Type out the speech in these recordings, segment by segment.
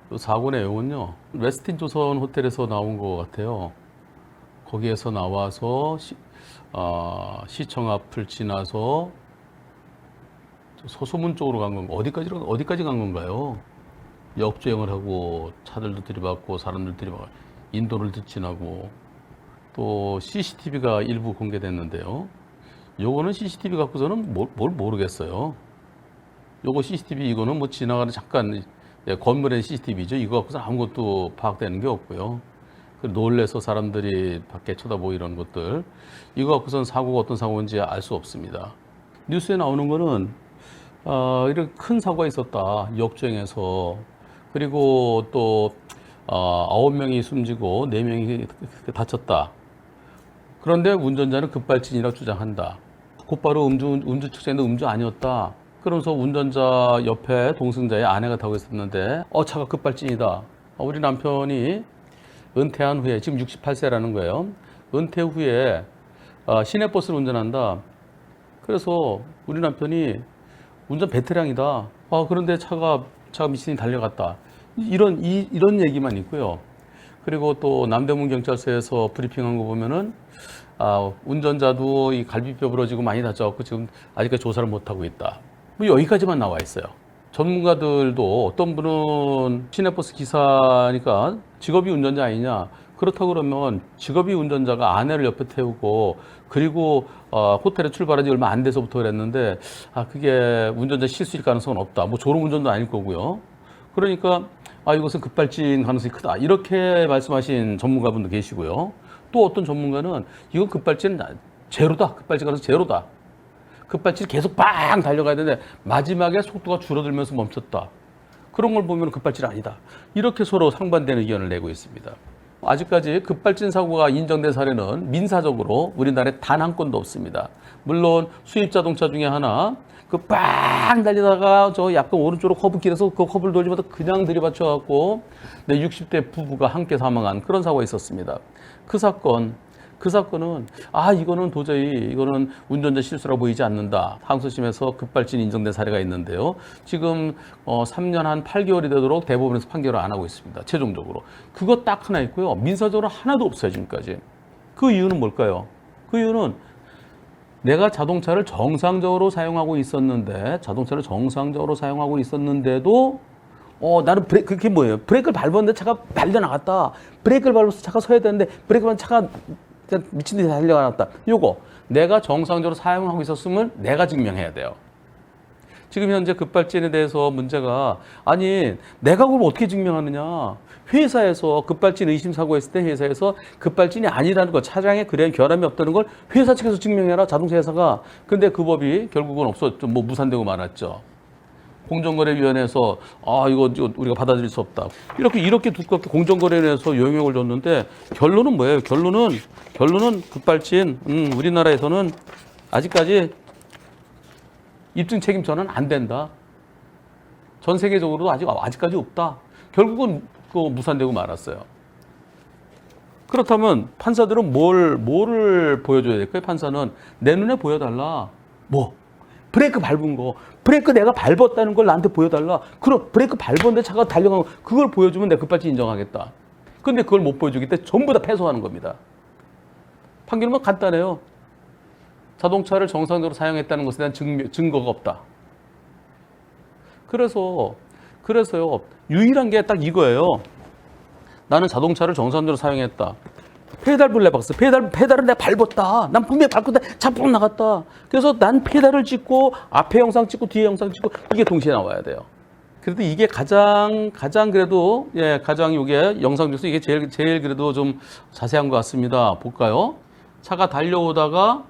이 사고 내용은요, 웨스틴 조선 호텔에서 나온 것 같아요. 거기에서 나와서 시청 앞을 지나서 서소문 쪽으로 간 건가? 어디까지 간 건가요? 역주행을 하고 차들도 들이받고 사람들 들이받고 인도를 지나고 또 CCTV가 일부 공개됐는데요. 요거는 CCTV 갖고서는 뭘 모르겠어요. 요거 CCTV 이거는 뭐 지나가는 잠깐 건물의 CCTV죠. 이거 갖고서 아무것도 파악되는 게 없고요. 놀래서 사람들이 밖에 쳐다보고 이런 것들 이거 갖고서는 사고가 어떤 사고인지 알 수 없습니다. 뉴스에 나오는 거는 이렇게 큰 사고가 있었다. 역주행해서 그리고 또 9명이 숨지고 4명이 다쳤다. 그런데 운전자는 급발진이라고 주장한다. 곧바로 음주 측정했는데 음주 아니었다. 그러면서 운전자 옆에 동승자의 아내가 타고 있었는데 차가 급발진이다. 우리 남편이 은퇴한 후에 지금 68세라는 거예요. 은퇴 후에 시내버스를 운전한다. 그래서 우리 남편이 운전 베테랑이다. 그런데 차가 미친이 달려갔다. 이런 얘기만 있고요. 그리고 또 남대문 경찰서에서 브리핑한 거 보면은 운전자도 이 갈비뼈 부러지고 많이 다쳐갖고 지금 아직까지 조사를 못 하고 있다. 뭐 여기까지만 나와 있어요. 전문가들도 어떤 분은 시내버스 기사니까 직업이 운전자 아니냐. 그렇다고 그러면 직업이 운전자가 아내를 옆에 태우고 그리고 호텔에 출발한 지 얼마 안 돼서부터 그랬는데 그게 운전자 실수일 가능성은 없다. 뭐 졸음 운전도 아닐 거고요. 그러니까 이것은 급발진 가능성이 크다. 이렇게 말씀하신 전문가분도 계시고요. 또 어떤 전문가는 이건 급발진은 제로다. 급발진 가능성 제로다. 급발진 계속 빵 달려가야 되는데 마지막에 속도가 줄어들면서 멈췄다. 그런 걸 보면 급발진 아니다. 이렇게 서로 상반되는 의견을 내고 있습니다. 아직까지 급발진 사고가 인정된 사례는 민사적으로 우리나라에 단 한 건도 없습니다. 물론 수입 자동차 중에 하나 빵 달리다가 저 약간 오른쪽으로 커브길에서 그 커브를 돌리면서 그냥 들이받쳐갖고 60대 부부가 함께 사망한 그런 사고가 있었습니다. 그 사건은 이거는 도저히 이거는 운전자 실수라고 보이지 않는다. 항소심에서 급발진 인정된 사례가 있는데요. 지금 3년 한 8개월이 되도록 대법원에서 판결을 안 하고 있습니다. 최종적으로. 그거 딱 하나 있고요. 민사적으로 하나도 없어요, 지금까지. 그 이유는 뭘까요? 그 이유는 내가 자동차를 정상적으로 사용하고 있었는데도 나는 그게 뭐예요? 브레이크를 밟았는데 차가 달려나갔다. 브레이크를 밟아서 차가 서야 되는데 브레이크를 밟은 차가 미친 듯이 달려나갔다. 요거 내가 정상적으로 사용하고 있었음을 내가 증명해야 돼요. 지금 현재 급발진에 대해서 문제가 내가 그걸 어떻게 증명하느냐. 회사에서 급발진 의심 사고가 있을 때 회사에서 급발진이 아니라는 거, 차량에 그래 결함이 없다는 걸 회사 측에서 증명해라. 자동차 회사가. 근데 그 법이 결국은 없었죠. 뭐 무산되고 말았죠. 공정거래위원회에서 이거 우리가 받아들일 수 없다. 이렇게 두껍게 공정거래위원회에서 영향을 줬는데 결론은 뭐예요? 결론은 급발진 우리나라에서는 아직까지 입증 책임전은 안 된다. 전 세계적으로도 아직까지 없다. 결국은 무산되고 말았어요. 그렇다면 판사들은 뭐를 보여줘야 될까요? 판사는 내 눈에 보여달라. 브레이크 밟은 거. 브레이크 내가 밟았다는 걸 나한테 보여달라. 그럼 브레이크 밟았는데 차가 달려간 거. 그걸 보여주면 내가 급발진 인정하겠다. 근데 그걸 못 보여주기 때문에 전부 다 패소하는 겁니다. 판결은 간단해요. 자동차를 정상적으로 사용했다는 것에 대한 증거가 없다. 그래서요. 유일한 게 딱 이거예요. 나는 자동차를 정상적으로 사용했다. 페달 블랙박스. 페달을 내가 밟았다. 난 분명히 밟고 차 뻥 나갔다. 그래서 난 페달을 찍고 앞에 영상 찍고 뒤에 영상 찍고 이게 동시에 나와야 돼요. 그래도 이게 가장 그래도 가장 이게 영상 중에서 이게 제일 그래도 좀 자세한 것 같습니다. 볼까요? 차가 달려오다가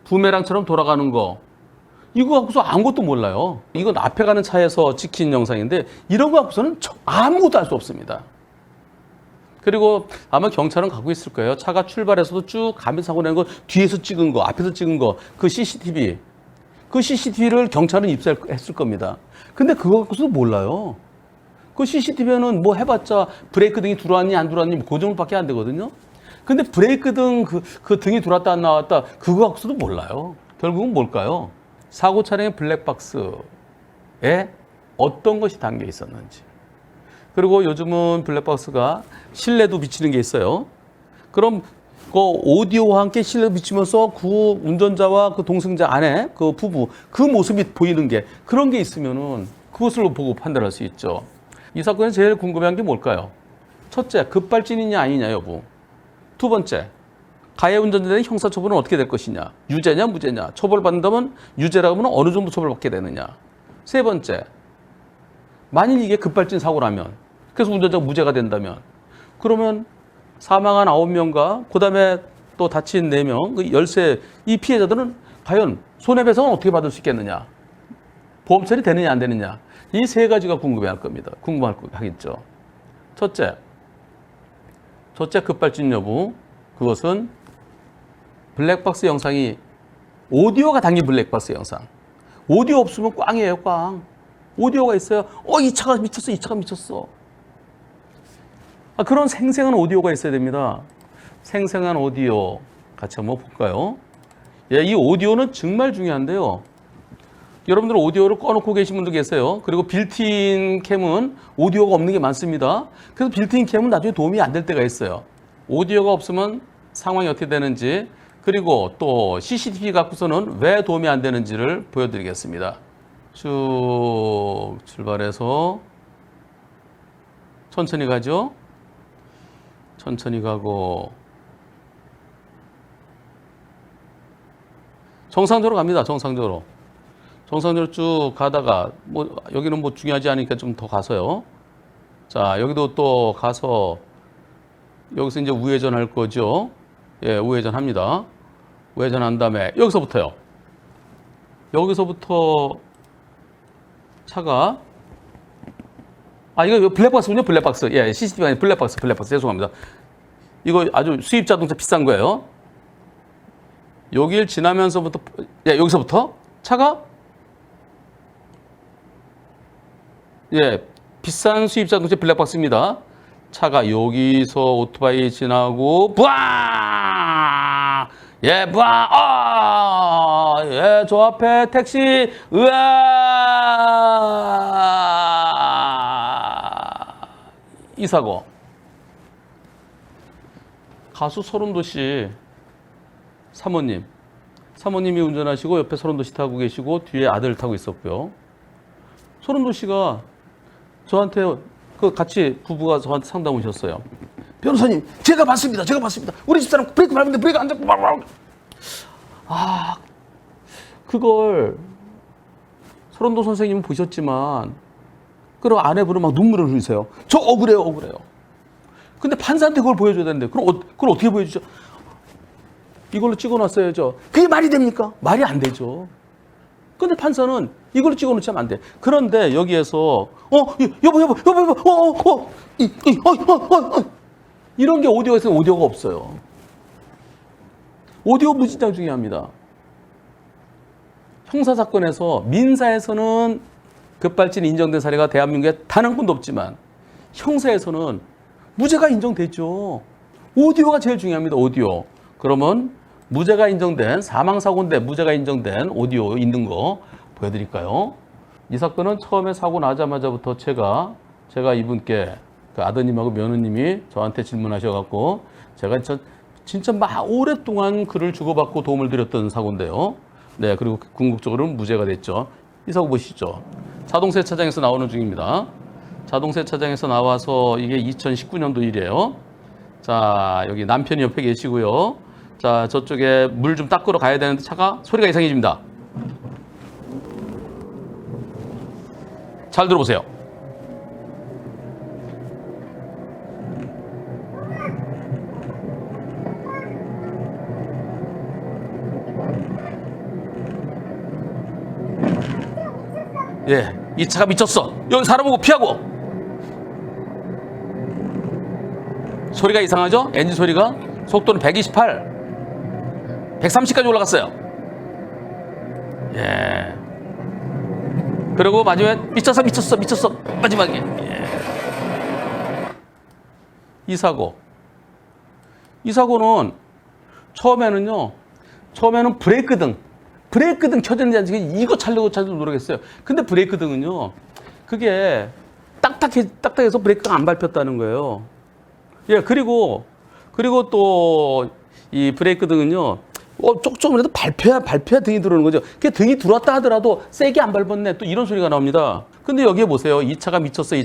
부메랑처럼 돌아가는 거. 이거 갖고서 아무것도 몰라요. 이건 앞에 가는 차에서 찍힌 영상인데 이런 거 갖고서는 아무것도 알 수 없습니다. 그리고 아마 경찰은 갖고 있을 거예요. 차가 출발해서도 쭉 가면서 사고 낸 거 뒤에서 찍은 거, 앞에서 찍은 거, 그 CCTV. 그 CCTV를 경찰은 입수했을 겁니다. 근데 그거 갖고서도 몰라요. 그 CCTV는 뭐 해봤자 브레이크 등이 들어왔니 안 들어왔니 그 정도밖에 안 되거든요. 근데 브레이크 등 그 등이 들어왔다 안 나왔다 그거 갖고서도 몰라요. 결국은 뭘까요? 사고 차량의 블랙박스에 어떤 것이 담겨 있었는지. 그리고 요즘은 블랙박스가 실내도 비치는 게 있어요. 그럼 그 오디오와 함께 실내도 비치면서 그 운전자와 그 동승자 안에 그 부부 그 모습이 보이는 게 그런 게 있으면은 그것을 보고 판단할 수 있죠. 이 사건에 제일 궁금한 게 뭘까요? 첫째, 급발진이냐 아니냐 여부. 두 번째, 가해 운전자에 대한 형사처벌은 어떻게 될 것이냐. 유죄냐 무죄냐. 처벌받는다면 유죄라고 하면 어느 정도 처벌받게 되느냐. 세 번째, 만일 이게 급발진 사고라면 그래서 운전자가 무죄가 된다면 그러면 사망한 9명과 그다음에 또 다친 4명, 그 열세 이 피해자들은 과연 손해배상은 어떻게 받을 수 있겠느냐. 보험 처리 되느냐 안 되느냐. 이 세 가지가 궁금해할 겁니다. 궁금하겠죠. 첫째 급발진 여부. 그것은 블랙박스 영상이 오디오가 담긴 블랙박스 영상. 오디오 없으면 꽝이에요, 꽝. 오디오가 있어요. 이 차가 미쳤어, 이 차가 미쳤어. 그런 생생한 오디오가 있어야 됩니다. 생생한 오디오 같이 한번 볼까요? 예, 이 오디오는 정말 중요한데요. 여러분들 오디오를 꺼놓고 계신 분도 계세요. 그리고 빌트인 캠은 오디오가 없는 게 많습니다. 그래서 빌트인 캠은 나중에 도움이 안 될 때가 있어요. 오디오가 없으면 상황이 어떻게 되는지, 그리고 또 CCTV 갖고서는 왜 도움이 안 되는지를 보여드리겠습니다. 쭉 출발해서 천천히 가죠. 천천히 가고 정상적으로 갑니다. 정상적으로 쭉 가다가 여기는 중요하지 않으니까 좀 더 가서요. 자, 여기도 또 가서 여기서 이제 우회전 할 거죠. 예, 우회전 합니다. 우회전 한 다음에 여기서부터 차가 이거 블랙박스군요. 블랙박스. 예, CCTV 아니 블랙박스. 죄송합니다. 이거 아주 수입 자동차 비싼 거예요. 여길 지나면서부터 여기서부터 차가 비싼 수입 자동차 블랙박스입니다. 차가 여기서 오토바이 지나고 부아! 저 앞에 택시 이 사고. 가수 서른도 씨 사모님이 운전하시고 옆에 서른도 씨 타고 계시고 뒤에 아들 타고 있었고요. 서른도 씨가 저한테 같이 부부가 저한테 상담 오셨어요. 변호사님, 제가 봤습니다. 우리 집사람 브레이크 밟는데 브레이크 안 잡고 그걸 서른도 선생님은 보셨지만 그럼 아내분은 막 눈물을 흘리세요. 저 억울해요. 근데 판사한테 그걸 보여줘야 되는데 그걸 어떻게 보여주죠? 이걸로 찍어놨어야죠. 그게 말이 됩니까? 말이 안 되죠. 근데 판사는 이걸로 찍어놓지 않으면 안 돼. 그런데 여기에서 여보 이런 게 오디오에서 오디오가 없어요. 오디오 무진장 중요합니다. 형사사건에서 민사에서는 급발진이 인정된 사례가 대한민국에 단 한 건도 없지만 형사에서는 무죄가 인정됐죠. 오디오가 제일 중요합니다. 오디오. 그러면 무죄가 인정된 사망사고인데 무죄가 인정된 오디오 있는 거 보여드릴까요? 이 사건은 처음에 사고 나자마자부터 제가 이분께 그 아드님하고 며느님이 저한테 질문하셔갖고 제가 진짜 막 오랫동안 글을 주고받고 도움을 드렸던 사고인데요. 네, 그리고 궁극적으로는 무죄가 됐죠. 이 사고 보시죠. 자동세차장에서 나오는 중입니다. 자동세차장에서 나와서 이게 2019년도 일이에요. 자, 여기 남편이 옆에 계시고요. 자, 저쪽에 물 좀 닦으러 가야 되는데 차가 소리가 이상해집니다. 잘 들어보세요. 예, 이 차가 미쳤어. 여기 사람 오고 피하고. 소리가 이상하죠? 엔진 소리가. 속도는 128, 130까지 올라갔어요. 예. 그리고 마지막에 미쳤어. 마지막에. 예. 이 사고는 처음에는 브레이크 등 켜졌는지 안 켜졌는지 이거 찾으려고 노력했어요. 근데 브레이크 등은요, 그게 딱딱해서 브레이크가 안 밟혔다는 거예요. 예, 그리고 또 이 브레이크 등은요, 조금이라도 밟혀야 등이 들어오는 거죠. 그게 등이 들어왔다 하더라도 세게 안 밟았네. 또 이런 소리가 나옵니다. 근데 여기에 보세요. 이 차가 미쳤어.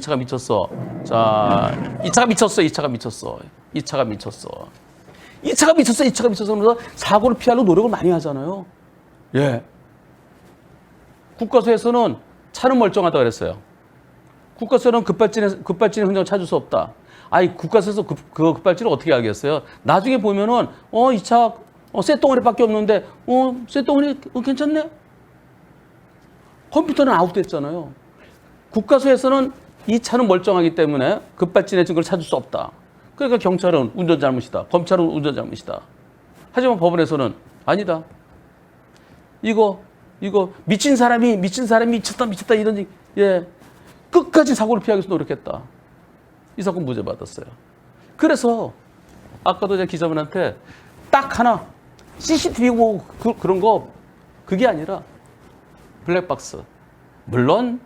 자, 이 차가 미쳤어. 그러면서 사고를 피하려고 노력을 많이 하잖아요. 예. 국가수에서는 차는 멀쩡하다 그랬어요. 국가수는 급발진의 흔적을 찾을 수 없다. 아니, 국가수에서 그 급발진을 어떻게 알겠어요? 나중에 보면은, 이 차, 쇳덩어리밖에 없는데, 쇳덩어리, 괜찮네? 컴퓨터는 아웃됐잖아요. 국가수에서는 이 차는 멀쩡하기 때문에 급발진의 증거를 찾을 수 없다. 그러니까 경찰은 운전 잘못이다. 검찰은 운전 잘못이다. 하지만 법원에서는 아니다. 이거 미친 사람이 미쳤다 이런, 예. 끝까지 사고를 피하기 위해서 노력했다. 이 사건 무죄 받았어요. 그래서 아까도 제가 기자분한테 딱 하나 CCTV 보고 그런 거 그게 아니라 블랙박스. 물론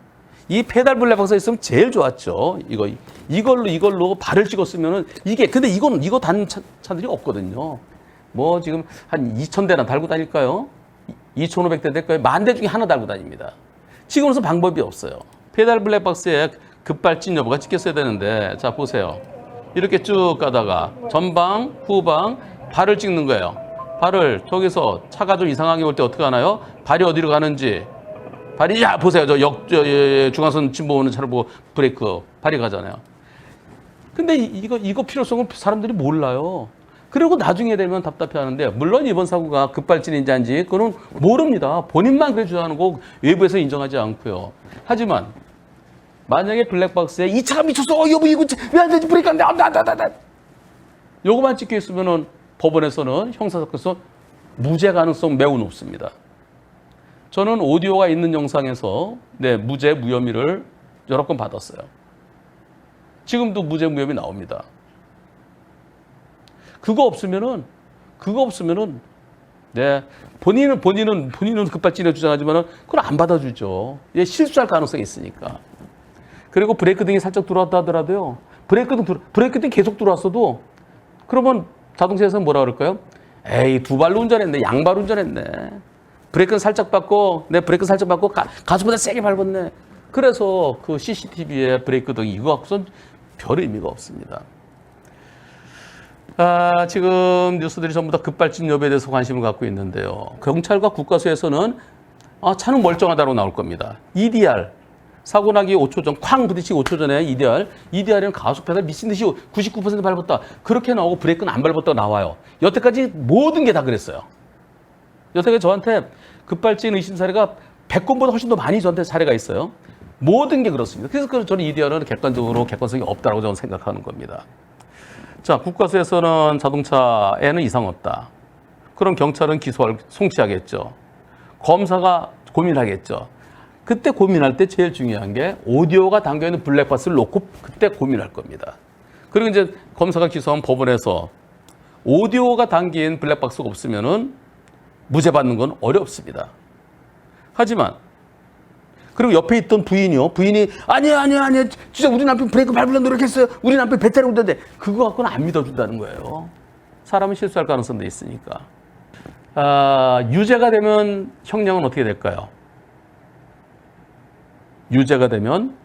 이 페달 블랙박스가 있으면 제일 좋았죠. 이걸로 발을 찍었으면은 근데 이거 단 차들이 없거든요. 뭐 지금 한 2,000대나 달고 다닐까요? 2,500대 될까요? 10,000대 중에 하나 달고 다닙니다. 지금으로서 방법이 없어요. 페달 블랙박스에 급발진 여부가 찍혔어야 되는데, 자 보세요. 이렇게 쭉 가다가 전방, 후방, 발을 찍는 거예요. 발을 저기서 차가 좀 이상하게 올 때 어떻게 하나요? 발이 어디로 가는지. 보세요. 중앙선 침범 오는 차를 보고 브레이크, 발이 가잖아요. 근데 이거 필요성을 사람들이 몰라요. 그리고 나중에 되면 답답해 하는데, 물론 이번 사고가 급발진인지 아닌지 그거는 모릅니다. 본인만 그래 주장하는 거 외부에서 인정하지 않고요. 하지만 만약에 블랙박스에 이 차가 미쳤어. 여보 이거 왜 안 되지? 브레이크 안 돼. 요거만 찍혀 있으면은 법원에서는 형사사건에서 무죄 가능성 매우 높습니다. 저는 오디오가 있는 영상에서 무죄 무혐의를 여러 건 받았어요. 지금도 무죄 무혐의 나옵니다. 그거 없으면은 본인은 급발진에 주장하지만은 그걸 안 받아주죠. 실수할 가능성이 있으니까. 그리고 브레이크 등이 살짝 들어왔다 하더라도요. 브레이크 등이 계속 들어왔어도 그러면 자동차에서는 뭐라 그럴까요? 에이, 두 발로 운전했네. 양발 운전했네. 브레이크는 살짝 밟고 가속보다 세게 밟았네. 그래서 그 CCTV에 브레이크 등이 이거 갖고선 별 의미가 없습니다. 지금 뉴스들이 전부 다 급발진 여부에 대해서 관심을 갖고 있는데요. 경찰과 국가수에서는 차는 멀쩡하다고 나올 겁니다. EDR, 사고 나기 5초 전, 쾅 부딪히기 5초 전에 EDR은 가속 페달 미친 듯이 99% 밟았다. 그렇게 나오고 브레이크는 안 밟았다고 나와요. 여태까지 모든 게 다 그랬어요. 여태까지 저한테 급발진 의심 사례가 100건보다 훨씬 더 많이 저한테 사례가 있어요. 모든 게 그렇습니다. 그래서 저는 EDR은 객관성이 없다고 저는 생각하는 겁니다. 자, 국가수에서는 자동차에는 이상 없다. 그럼 경찰은 송치하겠죠. 검사가 고민하겠죠. 그때 고민할 때 제일 중요한 게 오디오가 담겨있는 블랙박스를 놓고 그때 고민할 겁니다. 그리고 이제 검사가 기소한 법원에서 오디오가 담긴 블랙박스가 없으면은 무죄 받는 건 어렵습니다. 하지만 그리고 옆에 있던 부인이 아니야 진짜 우리 남편 브레이크 밟으려고 노력했어요. 우리 남편 배탈이 오던데 그거 갖고는 안 믿어준다는 거예요. 사람은 실수할 가능성도 있으니까. 유죄가 되면 형량은 어떻게 될까요? 유죄가 되면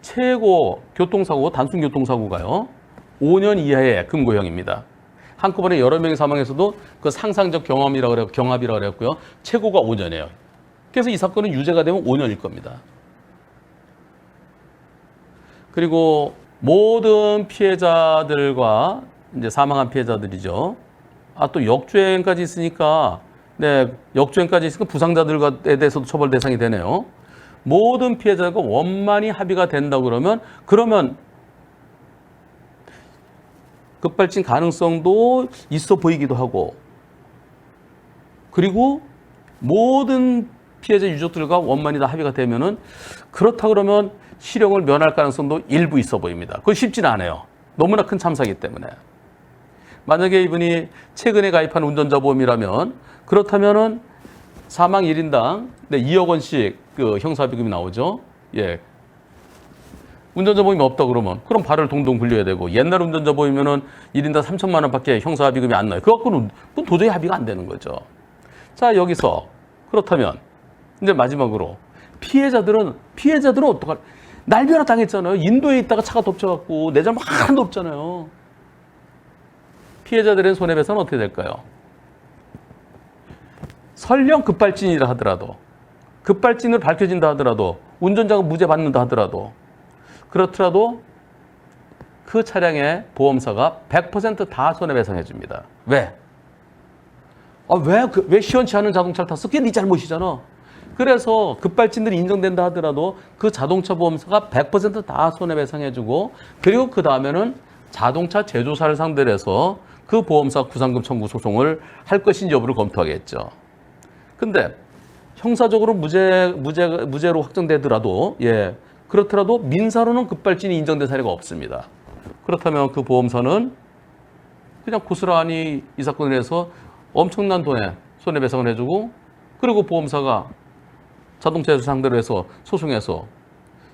최고 교통사고, 단순 교통사고가요 5년 이하의 금고형입니다. 한꺼번에 여러 명이 사망해서도 그 상상적 경합이라고 그랬고요. 최고가 5년이에요. 그래서 이 사건은 유죄가 되면 5년일 겁니다. 그리고 모든 피해자들과 이제 사망한 피해자들이죠. 또 역주행까지 있으니까, 역주행까지 있으니까 부상자들에 대해서도 처벌 대상이 되네요. 모든 피해자가 원만히 합의가 된다고 그러면 급발진 가능성도 있어 보이기도 하고, 그리고 모든 피해자 유족들과 원만히 다 합의가 되면은 그렇다 그러면 실형을 면할 가능성도 일부 있어 보입니다. 그건 쉽지는 않아요. 너무나 큰 참사이기 때문에. 만약에 이분이 최근에 가입한 운전자 보험이라면 그렇다면은 사망 1인당 2억 원씩 그 형사비금이 나오죠. 예. 운전자 보험이 없다 그러면 그럼 발을 동동 굴려야 되고 옛날 운전자 보험이면은 1인당 3천만 원밖에 형사 합의금이 안 나요. 그거 갖고는 도저히 합의가 안 되는 거죠. 자, 여기서 그렇다면 이제 마지막으로 피해자들은 어떡할? 날벼락 당했잖아요. 인도에 있다가 차가 덮쳐갖고 내 잘못 하나도 없잖아요. 피해자들의 손해배상은 어떻게 될까요? 설령 급발진이라 하더라도 급발진으로 밝혀진다 하더라도 운전자가 무죄 받는다 하더라도 그렇더라도 그 차량의 보험사가 100% 다 손해배상해 줍니다. 왜? 왜 시원치 않은 자동차를 탔어? 그게 네 잘못이잖아. 그래서 급발진들이 인정된다 하더라도 그 자동차 보험사가 100% 다 손해배상해 주고 그리고 그 다음에는 자동차 제조사를 상대로 해서 그 보험사 구상금 청구 소송을 할 것인지 여부를 검토하겠죠. 근데 형사적으로 무죄로 확정되더라도 그렇더라도 민사로는 급발진이 인정된 사례가 없습니다. 그렇다면 그 보험사는 그냥 고스란히 이 사건을 해서 엄청난 돈의 손해배상을 해주고 그리고 보험사가 자동차 상대로 해서 소송해서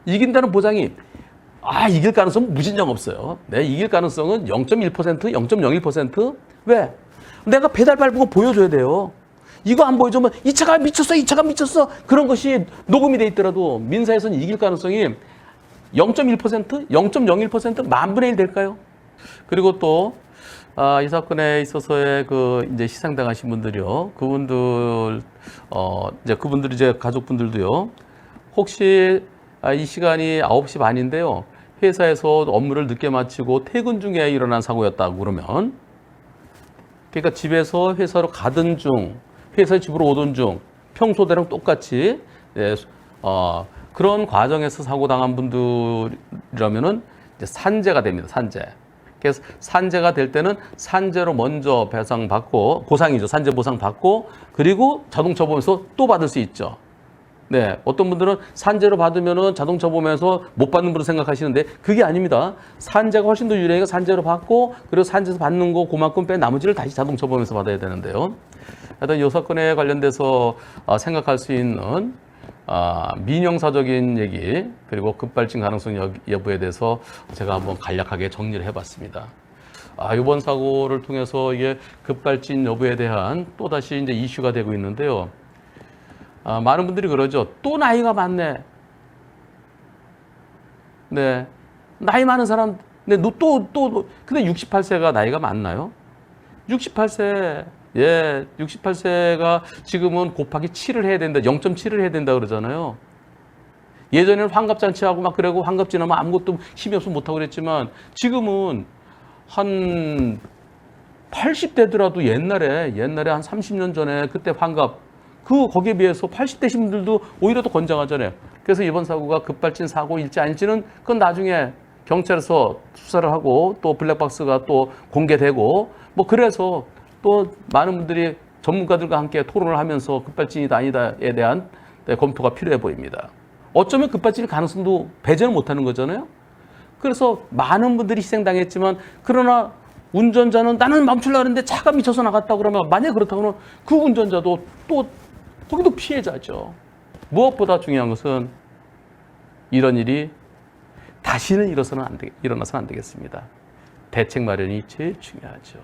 이긴다는 보장이 이길 가능성은 무진장 없어요. 네, 이길 가능성은 0.1%, 0.01%. 왜? 내가 페달 밟은 거 보여줘야 돼요. 이거 안 보여주면 이 차가 미쳤어. 그런 것이 녹음이 돼 있더라도 민사에서는 이길 가능성이 0.1%, 0.01%, 만분의 1 될까요? 그리고 또 이 사건에 있어서의 이제 희생당하신 분들이요. 그분들 이제 가족분들도요. 혹시 이 시간이 9시 반인데요. 회사에서 업무를 늦게 마치고 퇴근 중에 일어난 사고였다고 그러면 그러니까 집에서 회사로 가던 중, 회사 집으로 오던 중 평소대랑 똑같이 그런 과정에서 사고 당한 분들이라면은 이제 산재가 됩니다. 산재. 그래서 산재가 될 때는 산재로 먼저 배상받고 보상이죠. 산재 보상 받고 그리고 자동차 보험에서 또 받을 수 있죠. 네, 어떤 분들은 산재로 받으면은 자동차 보험에서 못 받는 분으로 생각하시는데 그게 아닙니다. 산재가 훨씬 더 유리하니까 산재로 받고 그리고 산재에서 받는 거 그만큼 뺀 나머지를 다시 자동차 보험에서 받아야 되는데요. 하여튼 이 사건에 관련돼서 생각할 수 있는 민형사적인 얘기 그리고 급발진 가능성 여부에 대해서 제가 한번 간략하게 정리를 해봤습니다. 이번 사고를 통해서 이게 급발진 여부에 대한 또다시 이제 이슈가 되고 있는데요. 많은 분들이 그러죠. 또 나이가 많네. 네. 나이 많은 사람, 근데 근데 68세가 나이가 많나요? 68세. 68세가 지금은 곱하기 7을 해야 된다. 0.7을 해야 된다 그러잖아요. 예전에는 환갑잔치하고 막 그러고 환갑 지나면 아무것도 힘이 없으면 못하고 그랬지만 지금은 한 80대더라도 옛날에 한 30년 전에 그때 환갑 거기에 비해서 80대신 분들도 오히려 더 건장하잖아요. 그래서 이번 사고가 급발진 사고일지 아닐지는 그건 나중에 경찰에서 수사를 하고 또 블랙박스가 또 공개되고 뭐 그래서 또 많은 분들이 전문가들과 함께 토론을 하면서 급발진이다 아니다에 대한 검토가 필요해 보입니다. 어쩌면 급발진 가능성도 배제는 못하는 거잖아요. 그래서 많은 분들이 희생당했지만 그러나 운전자는 나는 멈추려고 했는데 차가 미쳐서 나갔다 그러면 만약에 그렇다면 그 운전자도 또 거기도 피해자죠. 무엇보다 중요한 것은 이런 일이 다시는 일어나서는 안 되겠습니다. 대책 마련이 제일 중요하죠.